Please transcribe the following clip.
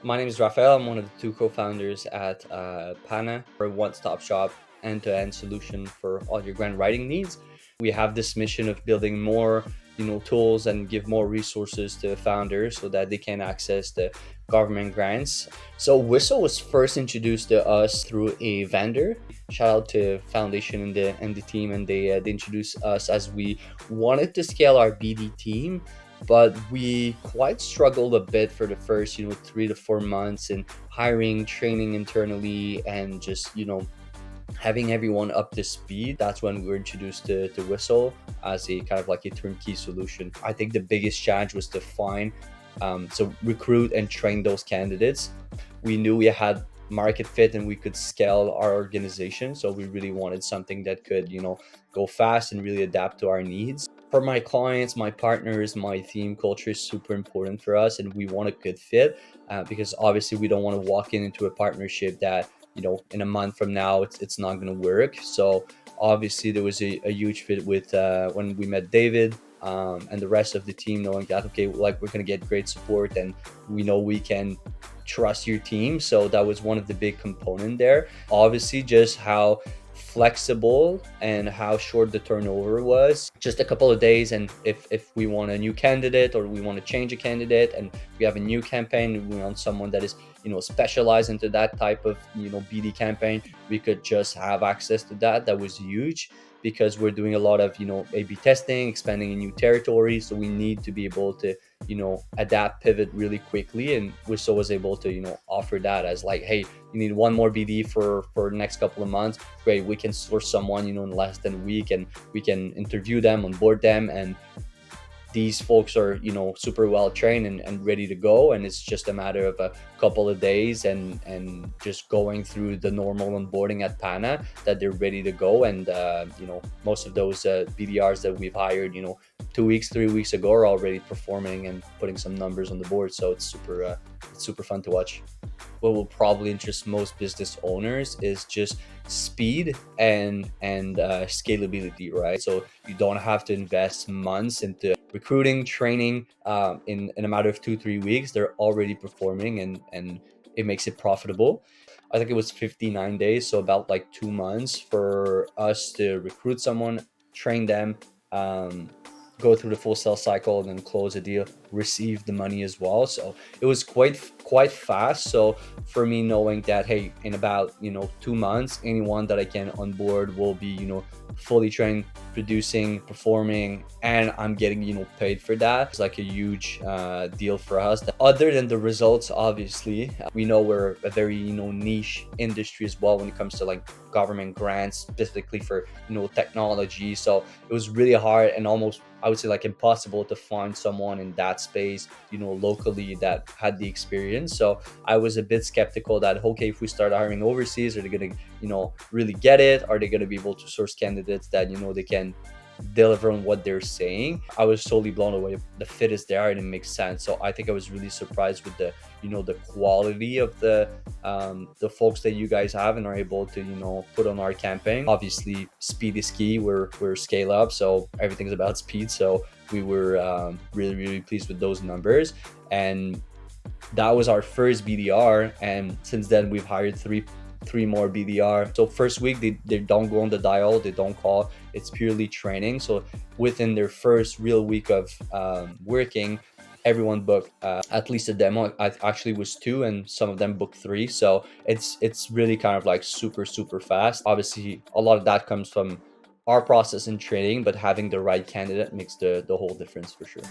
My name is Raphael. I'm one of the two co-founders at Panna, a one-stop shop, end-to-end solution for all your grant writing needs. We have this mission of building more, tools and give more resources to founders so that they can access the government grants. So Whistle was first introduced to us through a vendor. Shout out to Foundation and the team, and they introduced us as we wanted to scale our BD team, but we quite struggled a bit for the first 3 to 4 months in hiring, training internally, and just having everyone up to speed. That's when we were introduced to Whistle as a kind of like a turnkey solution. I think the biggest challenge was to find recruit and train those candidates. We knew we had market fit and we could scale our organization, so we really wanted something that could go fast and really adapt to our needs. For my clients, my partners, my team culture is super important for us, and we want a good fit because obviously we don't want to walk into a partnership that in a month from now it's not going to work. So obviously there was a huge fit with when we met David and the rest of the team, knowing that okay, like we're going to get great support and we know we can trust your team. So that was one of the big component there. Obviously just how flexible and how short the turnover was, just a couple of days. And if we want a new candidate or we want to change a candidate and we have a new campaign, we want someone that is specialized into that type of BD campaign, we could just have access to that. That was huge because we're doing a lot of A/B testing, expanding in new territories, so we need to be able to adapt, pivot really quickly. And Whistle was able to offer that as like, hey, you need one more BD for the next couple of months, great, we can source someone in less than a week, and we can interview them, onboard them, and these folks are super well trained and ready to go, and it's just a matter of a couple of days and just going through the normal onboarding at Panna that they're ready to go. And most of those BDRs that we've hired 2 weeks, 3 weeks ago are already performing and putting some numbers on the board, so it's super fun to watch. What will probably interest most business owners is just speed and scalability, right? So you don't have to invest months into recruiting, training. In a matter of 2-3 weeks, they're already performing, and it makes it profitable. I think it was 59 days, so about like 2 months for us to recruit someone, train them, go through the full sales cycle, and then close a deal, receive the money as well. So it was quite fast. So for me, knowing that hey, in about 2 months, anyone that I can onboard will be fully trained, producing, performing, and I'm getting paid for that, it's like a huge deal for us. Other than the results, obviously we know we're a very niche industry as well when it comes to like government grants, specifically for technology. So it was really hard and almost, I would say, like impossible to find someone in that space locally that had the experience. So I was a bit skeptical that okay, if we start hiring overseas, are they gonna really get it? Are they gonna be able to source candidates that they can deliver on what they're saying? I was totally blown away. The fit is there and it makes sense. So I think I was really surprised with the the quality of the folks that you guys have and are able to put on our campaign. Obviously speed is key. We're scale up, so everything's about speed. So we were really pleased with those numbers, and that was our first BDR. And since then we've hired three more BDR. So first week they don't go on the dial, they don't call, it's purely training. So within their first real week of working, everyone booked at least a demo. I actually was 2, and some of them booked 3. So it's really kind of like super fast. Obviously a lot of that comes from our process in training, but having the right candidate makes the whole difference for sure.